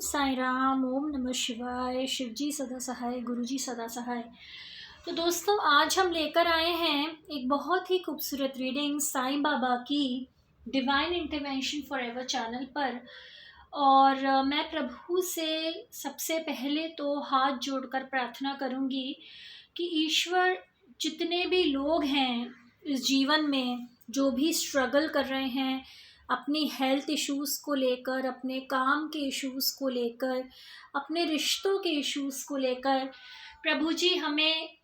साई राम। ओम नमः शिवाय। शिव जी सदा सहाय, गुरु जी सदा सहाय। तो दोस्तों, आज हम लेकर आए हैं एक बहुत ही खूबसूरत रीडिंग साईं बाबा की डिवाइन इंटरवेंशन फॉरएवर चैनल पर। और मैं प्रभु से सबसे पहले तो हाथ जोड़कर प्रार्थना करूंगी कि ईश्वर, जितने भी लोग हैं इस जीवन में, जो भी स्ट्रगल कर रहे हैं अपनी हेल्थ इश्यूज़ को लेकर, अपने काम के इश्यूज़ को लेकर, अपने रिश्तों के इश्यूज़ को लेकर, प्रभु जी हमें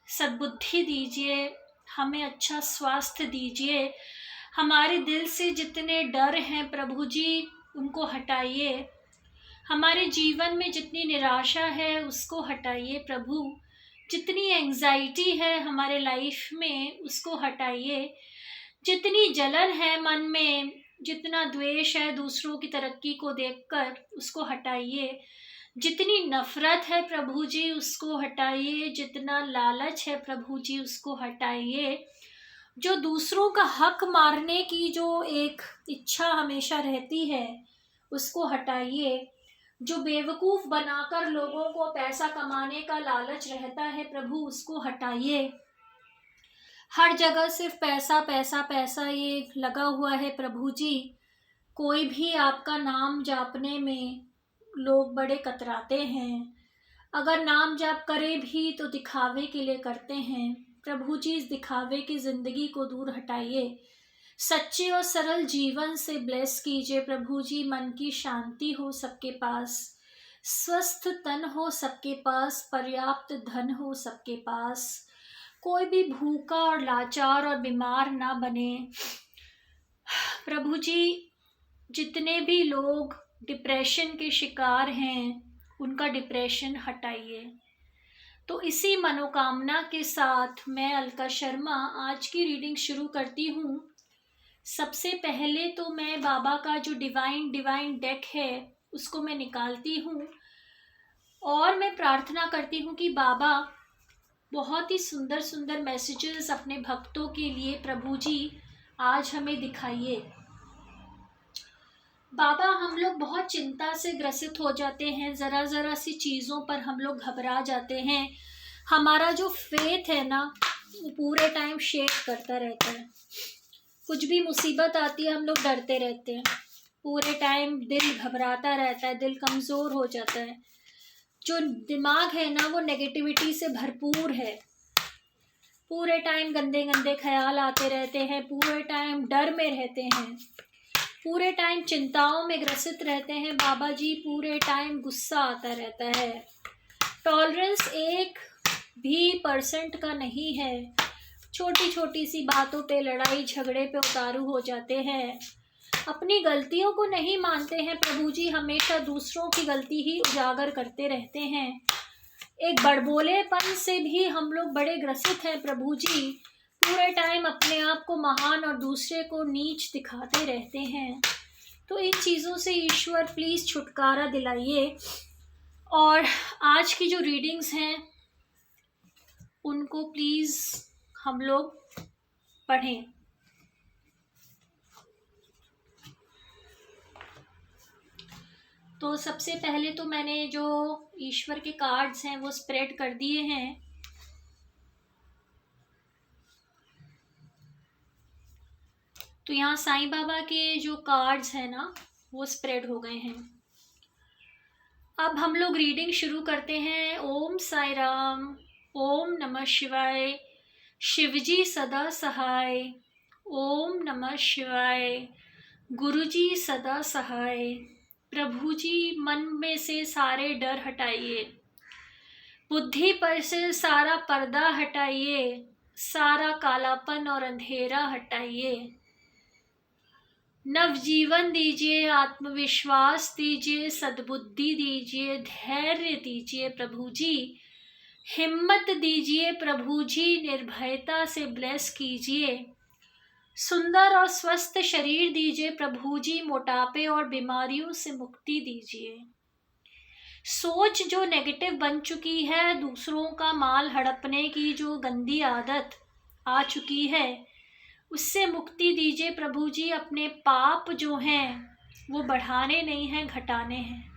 सद्बुद्धि दीजिए, हमें अच्छा स्वास्थ्य दीजिए। हमारे दिल से जितने डर हैं प्रभु जी, उनको हटाइए। हमारे जीवन में जितनी निराशा है उसको हटाइए प्रभु। जितनी एंग्जाइटी है हमारे लाइफ में उसको हटाइए। जितनी जलन है मन में, जितना द्वेष है दूसरों की तरक्की को देखकर, उसको हटाइए। जितनी नफरत है प्रभु जी उसको हटाइए। जितना लालच है प्रभु जी उसको हटाइए। जो दूसरों का हक मारने की जो एक इच्छा हमेशा रहती है उसको हटाइए। जो बेवकूफ़ बनाकर लोगों को पैसा कमाने का लालच रहता है प्रभु, उसको हटाइए। हर जगह सिर्फ पैसा पैसा पैसा ये लगा हुआ है प्रभु जी। कोई भी आपका नाम जापने में लोग बड़े कतराते हैं। अगर नाम जाप करे भी तो दिखावे के लिए करते हैं। प्रभु जी, इस दिखावे की ज़िंदगी को दूर हटाइए। सच्चे और सरल जीवन से ब्लेस कीजिए प्रभु जी। मन की शांति हो सबके पास, स्वस्थ तन हो सबके पास, पर्याप्त धन हो सबके पास। कोई भी भूखा और लाचार और बीमार ना बने प्रभु जी। जितने भी लोग डिप्रेशन के शिकार हैं उनका डिप्रेशन हटाइए। तो इसी मनोकामना के साथ मैं अलका शर्मा आज की रीडिंग शुरू करती हूँ। सबसे पहले तो मैं बाबा का जो डिवाइन डेक है उसको मैं निकालती हूँ और मैं प्रार्थना करती हूँ कि बाबा बहुत ही सुंदर सुंदर मैसेजेस अपने भक्तों के लिए प्रभु जी आज हमें दिखाइए। बाबा, हम लोग बहुत चिंता से ग्रसित हो जाते हैं, ज़रा ज़रा सी चीज़ों पर हम लोग घबरा जाते हैं। हमारा जो फेथ है ना वो पूरे टाइम शेक करता रहता है। कुछ भी मुसीबत आती है हम लोग डरते रहते हैं। पूरे टाइम दिल घबराता रहता है, दिल कमज़ोर हो जाता है। जो दिमाग है ना वो नेगेटिविटी से भरपूर है। पूरे टाइम गंदे गंदे ख्याल आते रहते हैं, पूरे टाइम डर में रहते हैं, पूरे टाइम चिंताओं में ग्रसित रहते हैं बाबा जी। पूरे टाइम गुस्सा आता रहता है। टॉलरेंस 1% का नहीं है। छोटी छोटी सी बातों पे लड़ाई झगड़े पे उतारू हो जाते हैं। अपनी गलतियों को नहीं मानते हैं प्रभु जी, हमेशा दूसरों की गलती ही उजागर करते रहते हैं। एक बड़बोलेपन से भी हम लोग बड़े ग्रसित हैं प्रभु जी। पूरे टाइम अपने आप को महान और दूसरे को नीच दिखाते रहते हैं। तो इन चीज़ों से ईश्वर प्लीज़ छुटकारा दिलाइए। और आज की जो रीडिंग्स हैं उनको प्लीज़ हम लोग पढ़ें। तो सबसे पहले तो मैंने जो ईश्वर के कार्ड्स हैं वो स्प्रेड कर दिए हैं। तो यहाँ साईं बाबा के जो कार्ड्स हैं ना वो स्प्रेड हो गए हैं। अब हम लोग रीडिंग शुरू करते हैं। ओम साई राम। ओम नमः शिवाय। शिवजी सदा सहाय। ओम नमः शिवाय। गुरुजी सदा सहाय। प्रभु जी, मन में से सारे डर हटाइए। बुद्धि पर से सारा पर्दा हटाइए। सारा कालापन और अंधेरा हटाइए। नवजीवन दीजिए, आत्मविश्वास दीजिए, सद्बुद्धि दीजिए, धैर्य दीजिए प्रभु जी। हिम्मत दीजिए प्रभु जी, निर्भयता से ब्लेस कीजिए। सुंदर और स्वस्थ शरीर दीजिए प्रभु जी, मोटापे और बीमारियों से मुक्ति दीजिए। सोच जो नेगेटिव बन चुकी है, दूसरों का माल हड़पने की जो गंदी आदत आ चुकी है, उससे मुक्ति दीजिए प्रभु जी। अपने पाप जो हैं वो बढ़ाने नहीं हैं, घटाने हैं।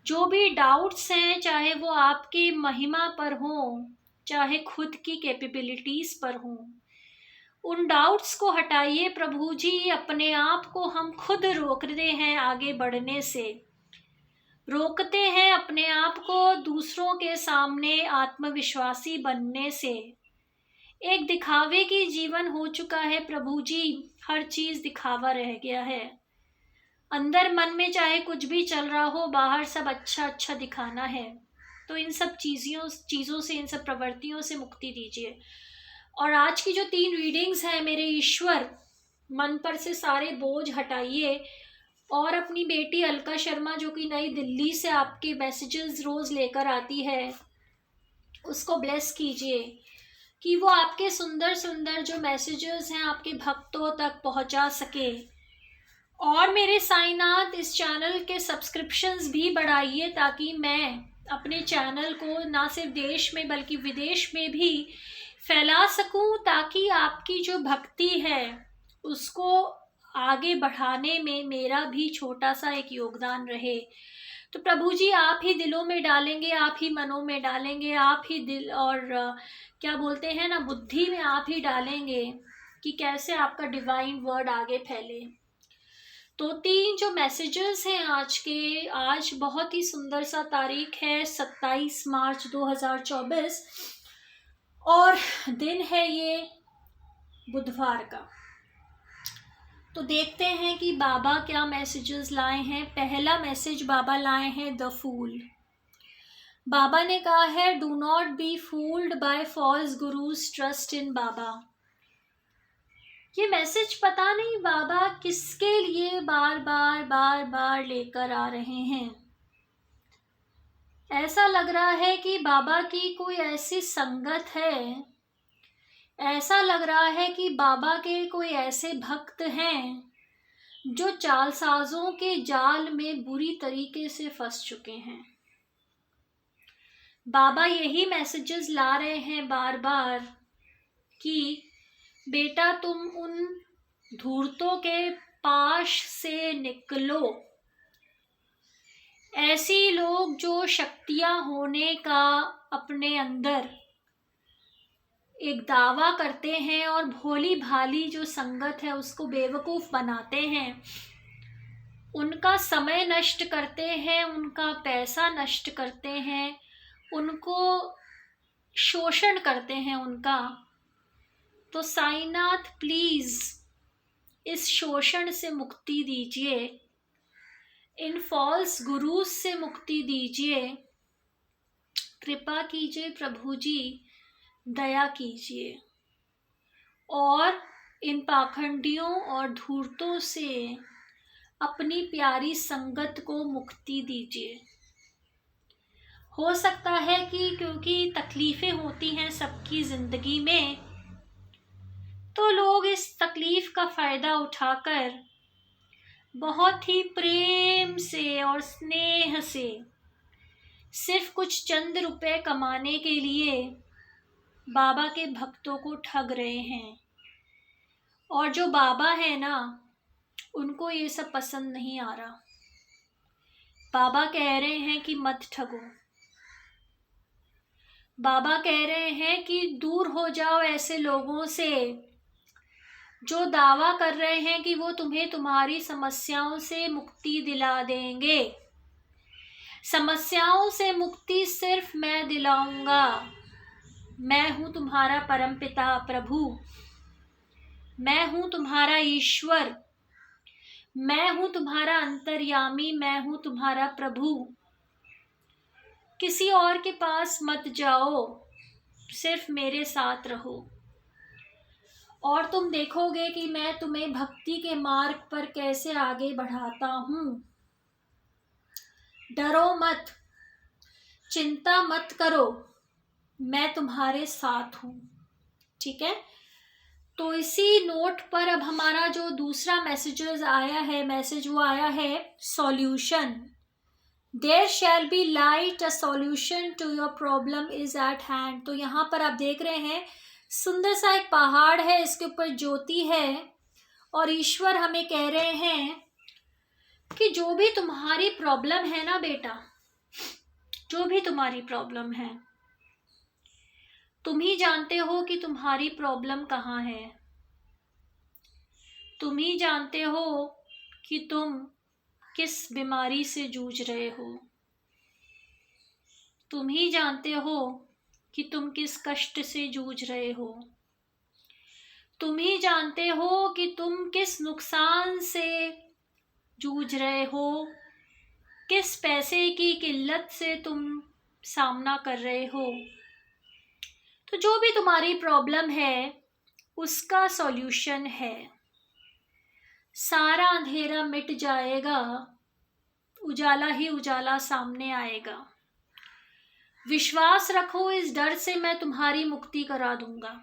जो भी डाउट्स हैं, चाहे वो आपकी महिमा पर हों, चाहे खुद की कैपेबिलिटीज़ पर हों, उन डाउट्स को हटाइए प्रभु जी। अपने आप को हम खुद रोकते हैं आगे बढ़ने से, रोकते हैं अपने आप को दूसरों के सामने आत्मविश्वासी बनने से। एक दिखावे की जीवन हो चुका है प्रभु जी, हर चीज़ दिखावा रह गया है। अंदर मन में चाहे कुछ भी चल रहा हो, बाहर सब अच्छा अच्छा दिखाना है। तो इन सब चीज़ों से, इन सब प्रवृत्तियों से मुक्ति दीजिए। और आज की जो 3 रीडिंग्स हैं मेरे ईश्वर, मन पर से सारे बोझ हटाइए और अपनी बेटी अलका शर्मा जो कि नई दिल्ली से आपके मैसेजेस रोज़ लेकर आती है, उसको ब्लेस कीजिए कि वो आपके सुंदर सुंदर जो मैसेजेस हैं आपके भक्तों तक पहुंचा सके। और मेरे साईनाथ, इस चैनल के सब्सक्रिप्शंस भी बढ़ाइए ताकि मैं अपने चैनल को ना सिर्फ देश में बल्कि विदेश में भी फैला सकूं, ताकि आपकी जो भक्ति है उसको आगे बढ़ाने में मेरा भी छोटा सा एक योगदान रहे। तो प्रभु जी आप ही दिलों में डालेंगे, आप ही मनों में डालेंगे, आप ही दिल और क्या बोलते हैं ना, बुद्धि में आप ही डालेंगे कि कैसे आपका डिवाइन वर्ड आगे फैले। तो 3 जो मैसेजेस हैं आज के, आज बहुत ही सुंदर सा तारीख है 27 मार्च 2024 और दिन है ये बुधवार का। तो देखते हैं कि बाबा क्या मैसेजेस लाए हैं। पहला मैसेज बाबा लाए हैं द फूल। बाबा ने कहा है, do not be fooled by false gurus, trust in बाबा। ये मैसेज पता नहीं बाबा किसके लिए बार बार लेकर आ रहे हैं। ऐसा लग रहा है कि बाबा की कोई ऐसी संगत है, ऐसा लग रहा है कि बाबा के कोई ऐसे भक्त हैं जो चालसाजों के जाल में बुरी तरीके से फंस चुके हैं। बाबा यही मैसेजेस ला रहे हैं बार बार कि बेटा तुम उन धूर्तों के पाश से निकलो। ऐसी लोग जो शक्तियां होने का अपने अंदर एक दावा करते हैं और भोली भाली जो संगत है उसको बेवकूफ़ बनाते हैं, उनका समय नष्ट करते हैं, उनका पैसा नष्ट करते हैं, उनको शोषण करते हैं उनका। तो साईनाथ प्लीज़ इस शोषण से मुक्ति दीजिए, इन फॉल्स गुरुज से मुक्ति दीजिए। कृपा कीजिए प्रभु जी, दया कीजिए और इन पाखंडियों और धूर्तों से अपनी प्यारी संगत को मुक्ति दीजिए। हो सकता है कि क्योंकि तकलीफ़ें होती हैं सबकी ज़िंदगी में, तो लोग इस तकलीफ़ का फ़ायदा उठाकर बहुत ही प्रेम से और स्नेह से सिर्फ कुछ चंद रुपए कमाने के लिए बाबा के भक्तों को ठग रहे हैं। और जो बाबा है ना, उनको ये सब पसंद नहीं आ रहा। बाबा कह रहे हैं कि मत ठगो। बाबा कह रहे हैं कि दूर हो जाओ ऐसे लोगों से जो दावा कर रहे हैं कि वो तुम्हें तुम्हारी समस्याओं से मुक्ति दिला देंगे। समस्याओं से मुक्ति सिर्फ मैं दिलाऊंगा। मैं हूँ तुम्हारा परमपिता प्रभु, मैं हूँ तुम्हारा ईश्वर, मैं हूँ तुम्हारा अंतर्यामी, मैं हूँ तुम्हारा प्रभु। किसी और के पास मत जाओ, सिर्फ मेरे साथ रहो और तुम देखोगे कि मैं तुम्हें भक्ति के मार्ग पर कैसे आगे बढ़ाता हूँ। डरो मत, चिंता मत करो, मैं तुम्हारे साथ हूँ। ठीक है, तो इसी नोट पर अब हमारा जो दूसरा मैसेज वो आया है solution. There shall be light, a solution to your problem is at hand. तो यहाँ पर आप देख रहे हैं सुंदर सा एक पहाड़ है, इसके ऊपर ज्योति है और ईश्वर हमें कह रहे हैं कि जो भी तुम्हारी प्रॉब्लम है ना बेटा, जो भी तुम्हारी प्रॉब्लम है, तुम ही जानते हो कि तुम्हारी प्रॉब्लम कहाँ है। तुम ही जानते हो कि तुम किस बीमारी से जूझ रहे हो। तुम ही जानते हो कि तुम किस कष्ट से जूझ रहे हो। तुम ही जानते हो कि तुम किस नुकसान से जूझ रहे हो, किस पैसे की किल्लत से तुम सामना कर रहे हो। तो जो भी तुम्हारी प्रॉब्लम है उसका सॉल्यूशन है। सारा अंधेरा मिट जाएगा, उजाला ही उजाला सामने आएगा। विश्वास रखो, इस डर से मैं तुम्हारी मुक्ति करा दूंगा।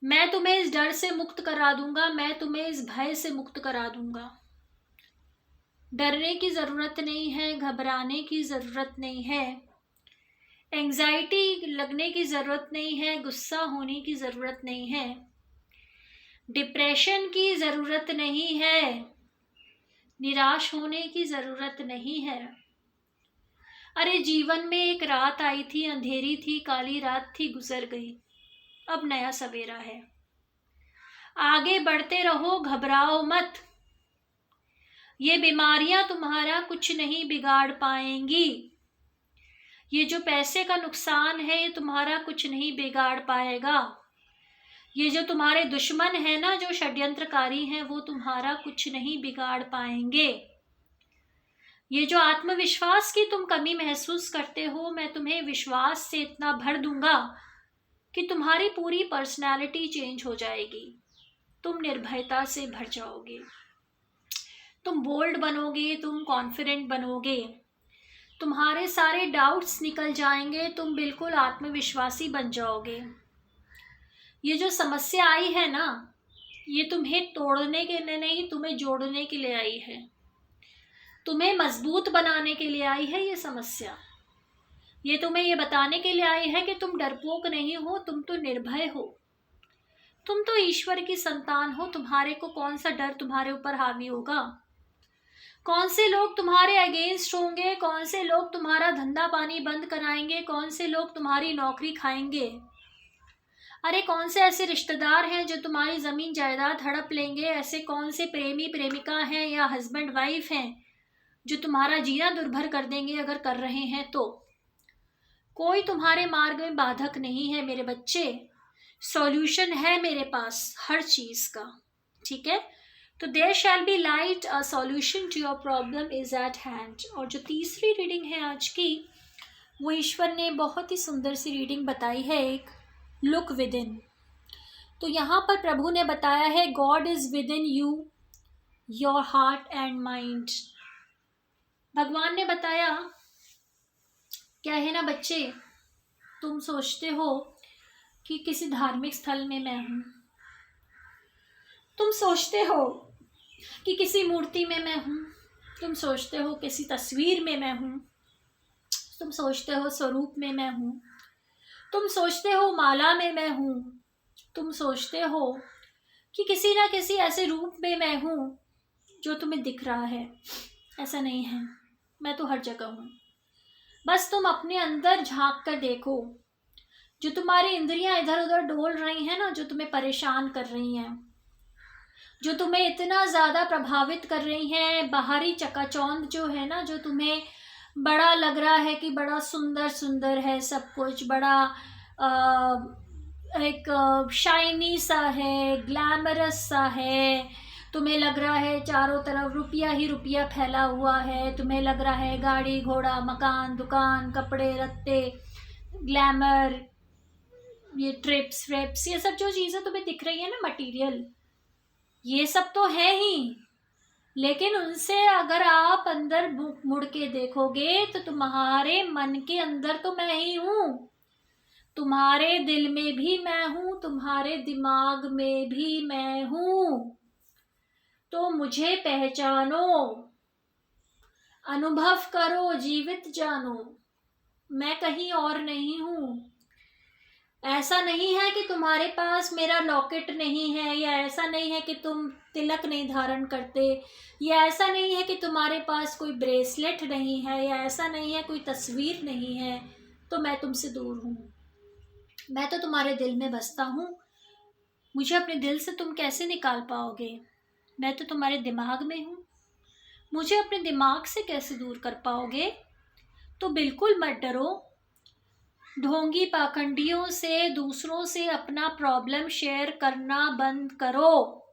मैं तुम्हें इस डर से मुक्त करा दूंगा, मैं तुम्हें इस भय से मुक्त करा दूंगा। डरने की ज़रूरत नहीं है, घबराने की ज़रूरत नहीं है, एंजाइटी लगने की ज़रूरत नहीं है, गुस्सा होने की ज़रूरत नहीं है, डिप्रेशन की ज़रूरत नहीं है, निराश होने की ज़रूरत नहीं है। अरे जीवन में एक रात आई थी, अंधेरी थी, काली रात थी, गुजर गई, अब नया सवेरा है। आगे बढ़ते रहो, घबराओ मत। ये बीमारियां तुम्हारा कुछ नहीं बिगाड़ पाएंगी। ये जो पैसे का नुकसान है ये तुम्हारा कुछ नहीं बिगाड़ पाएगा। ये जो तुम्हारे दुश्मन है ना, जो षड्यंत्रकारी हैं, वो तुम्हारा कुछ नहीं बिगाड़ पाएंगे। ये जो आत्मविश्वास की तुम कमी महसूस करते हो, मैं तुम्हें विश्वास से इतना भर दूंगा कि तुम्हारी पूरी पर्सनालिटी चेंज हो जाएगी। तुम निर्भयता से भर जाओगे, तुम बोल्ड बनोगे, तुम कॉन्फिडेंट बनोगे, तुम्हारे सारे डाउट्स निकल जाएंगे, तुम बिल्कुल आत्मविश्वासी बन जाओगे। ये जो समस्या आई है ना, ये तुम्हें तोड़ने के लिए नहीं, तुम्हें जोड़ने के लिए आई है, तुम्हें मजबूत बनाने के लिए आई है ये समस्या। ये तुम्हें ये बताने के लिए आई है कि तुम डरपोक नहीं हो, तुम तो निर्भय हो, तुम तो ईश्वर की संतान हो। तुम्हारे को कौन सा डर तुम्हारे ऊपर हावी होगा? कौन से लोग तुम्हारे अगेंस्ट होंगे? कौन से लोग तुम्हारा धंधा पानी बंद कराएंगे? कौन से लोग तुम्हारी नौकरी खाएंगे? अरे कौन से ऐसे रिश्तेदार हैं जो तुम्हारी ज़मीन जायदाद हड़प लेंगे? ऐसे कौन से प्रेमी प्रेमिका हैं या हस्बैंड वाइफ हैं जो तुम्हारा जीना दुर्भर कर देंगे अगर कर रहे हैं तो? कोई तुम्हारे मार्ग में बाधक नहीं है मेरे बच्चे। सॉल्यूशन है मेरे पास हर चीज़ का, ठीक है? तो there shall be light, a solution to your problem is at hand. और जो तीसरी रीडिंग है आज की, वो ईश्वर ने बहुत ही सुंदर सी रीडिंग बताई है, एक लुक विद इन। तो यहाँ पर प्रभु ने बताया है God is with in you, your heart and mind. भगवान ने बताया क्या है ना बच्चे, तुम सोचते हो कि किसी धार्मिक स्थल में मैं हूँ, तुम सोचते हो कि किसी मूर्ति में मैं हूँ, तुम सोचते हो किसी तस्वीर में मैं हूँ, तुम सोचते हो स्वरूप में मैं हूँ, तुम सोचते हो माला में मैं हूँ, तुम सोचते हो कि किसी ना किसी ऐसे रूप में मैं हूँ जो तुम्हें दिख रहा है। ऐसा नहीं है, मैं तो हर जगह हूँ। बस तुम अपने अंदर झांक कर देखो। जो तुम्हारी इंद्रियां इधर उधर डोल रही हैं ना, जो तुम्हें परेशान कर रही हैं, जो तुम्हें इतना ज़्यादा प्रभावित कर रही हैं, बाहरी चकाचौंध जो है ना, जो तुम्हें बड़ा लग रहा है कि बड़ा सुंदर सुंदर है सब कुछ, बड़ा एक शाइनी सा है, ग्लैमरस सा है, तुम्हें लग रहा है चारों तरफ रुपया ही रुपया फैला हुआ है, तुम्हें लग रहा है गाड़ी घोड़ा मकान दुकान कपड़े रत्ते ग्लैमर, ये ट्रिप्स व्रिप्स, ये सब जो चीज़ें तुम्हें दिख रही है ना मटेरियल, ये सब तो है ही, लेकिन उनसे अगर आप अंदर मुड़ के देखोगे तो तुम्हारे मन के अंदर तो मैं ही हूँ, तुम्हारे दिल में भी मैं हूँ, तुम्हारे दिमाग में भी मैं हूँ। तो मुझे पहचानो, अनुभव करो, जीवित जानो, मैं कहीं और नहीं हूँ। ऐसा नहीं है कि तुम्हारे पास मेरा लॉकेट नहीं है, या ऐसा नहीं है कि तुम तिलक नहीं धारण करते, या ऐसा नहीं है कि तुम्हारे पास कोई ब्रेसलेट नहीं है, या ऐसा नहीं है कोई तस्वीर नहीं है, तो मैं तुमसे दूर हूँ। मैं तो तुम्हारे दिल में बसता हूँ। मुझे अपने दिल से तुम कैसे निकाल पाओगे? मैं तो तुम्हारे दिमाग में हूँ। मुझे अपने दिमाग से कैसे दूर कर पाओगे? तो बिल्कुल मत डरो। ढोंगी पाखंडियों से, दूसरों से अपना प्रॉब्लम शेयर करना बंद करो।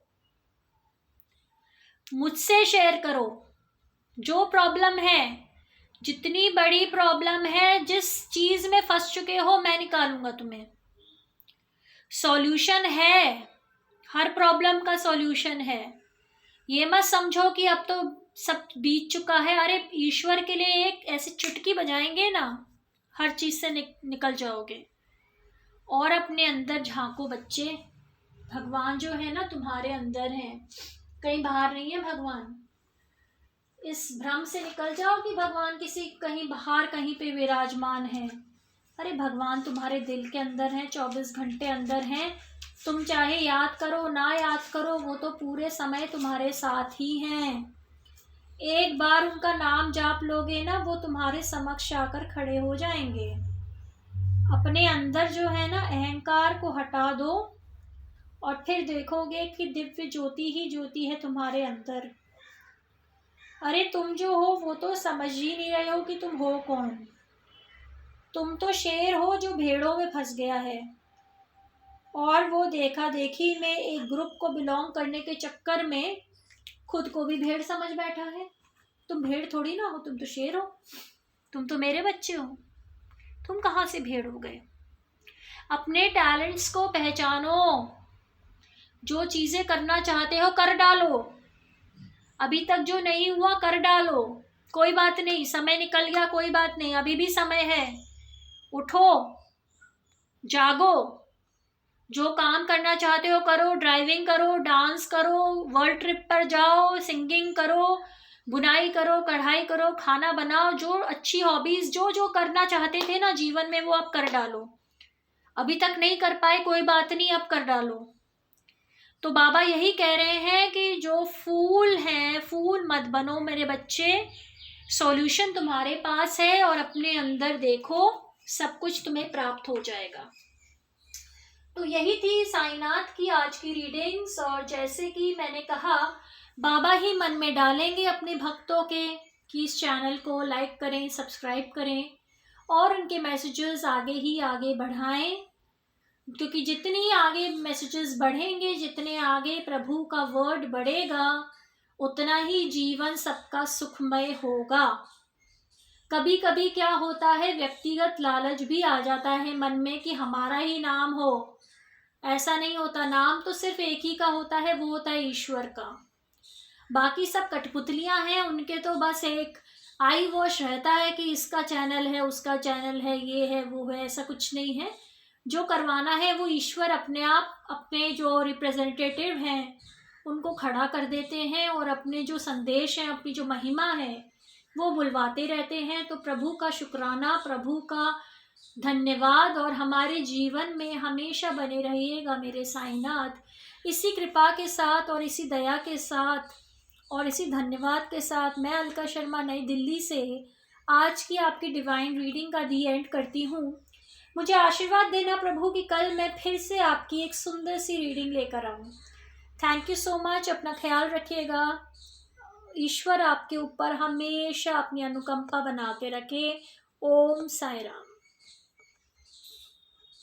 मुझसे शेयर करो। जो प्रॉब्लम है, जितनी बड़ी प्रॉब्लम है, जिस चीज में फंस चुके हो, मैं निकालूंगा तुम्हें। सॉल्यूशन है, हर प्रॉब्लम का सॉल्यूशन है। ये मत समझो कि अब तो सब बीत चुका है। अरे ईश्वर के लिए एक ऐसी चुटकी बजाएंगे ना, हर चीज से निकल जाओगे। और अपने अंदर झांको बच्चे। भगवान जो है ना तुम्हारे अंदर है, कहीं बाहर नहीं है भगवान। इस भ्रम से निकल जाओ कि भगवान किसी कहीं बाहर कहीं पे विराजमान है। अरे भगवान तुम्हारे दिल के अंदर है, 24 घंटे अंदर हैं। तुम चाहे याद करो ना याद करो, वो तो पूरे समय तुम्हारे साथ ही हैं। एक बार उनका नाम जाप लोगे ना, वो तुम्हारे समक्ष आकर खड़े हो जाएंगे। अपने अंदर जो है ना अहंकार को हटा दो, और फिर देखोगे कि दिव्य ज्योति ही ज्योति है तुम्हारे अंदर। अरे तुम जो हो वो तो समझ ही नहीं रहे हो कि तुम हो कौन। तुम तो शेर हो जो भेड़ों में फंस गया है, और वो देखा देखी में एक ग्रुप को बिलोंग करने के चक्कर में खुद को भी भेड़ समझ बैठा है। तुम भेड़ थोड़ी ना हो, तुम तो शेर हो। तुम तो मेरे बच्चे हो। तुम कहाँ से भेड़ हो गए? अपने टैलेंट्स को पहचानो। जो चीजें करना चाहते हो कर डालो। अभी तक जो नहीं हुआ कर डालो। कोई बात नहीं, समय निकल गया, कोई बात नहीं, अभी भी समय है। उठो, जागो। जो काम करना चाहते हो करो। ड्राइविंग करो, डांस करो, वर्ल्ड ट्रिप पर जाओ, सिंगिंग करो, बुनाई करो, कढ़ाई करो, खाना बनाओ। जो अच्छी हॉबीज जो जो करना चाहते थे ना जीवन में, वो अब कर डालो। अभी तक नहीं कर पाए, कोई बात नहीं, अब कर डालो। तो बाबा यही कह रहे हैं कि जो फूल हैं, फूल मत बनो मेरे बच्चे। सॉल्यूशन तुम्हारे पास है, और अपने अंदर देखो, सब कुछ तुम्हें प्राप्त हो जाएगा। तो यही थी साईनाथ की आज की रीडिंग्स। और जैसे कि मैंने कहा, बाबा ही मन में डालेंगे अपने भक्तों के कि इस चैनल को लाइक करें, सब्सक्राइब करें, और उनके मैसेजेस आगे ही आगे बढ़ाएं। क्योंकि जितनी आगे मैसेजेस बढ़ेंगे, जितने आगे प्रभु का वर्ड बढ़ेगा, उतना ही जीवन सबका सुखमय होगा। कभी कभी क्या होता है, व्यक्तिगत लालच भी आ जाता है मन में कि हमारा ही नाम हो। ऐसा नहीं होता। नाम तो सिर्फ एक ही का होता है, वो होता है ईश्वर का। बाकी सब कठपुतलियां हैं, उनके तो बस एक आई वॉश रहता है कि इसका चैनल है, उसका चैनल है, ये है, वो है। ऐसा कुछ नहीं है। जो करवाना है वो ईश्वर अपने आप, अपने जो रिप्रेजेंटेटिव हैं उनको खड़ा कर देते हैं, और अपने जो संदेश हैं, अपनी जो महिमा है, वो बुलवाते रहते हैं। तो प्रभु का शुक्राना, प्रभु का धन्यवाद, और हमारे जीवन में हमेशा बने रहिएगा मेरे साईनाथ। इसी कृपा के साथ, और इसी दया के साथ, और इसी धन्यवाद के साथ, मैं अलका शर्मा नई दिल्ली से आज की आपकी डिवाइन रीडिंग का दी एंड करती हूँ। मुझे आशीर्वाद देना प्रभु कि कल मैं फिर से आपकी एक सुंदर सी रीडिंग लेकर आऊँ। Thank you so much. अपना ख्याल रखिएगा। ईश्वर आपके ऊपर हमेशा अपनी अनुकंपा बना के रखे। ओम साई राम।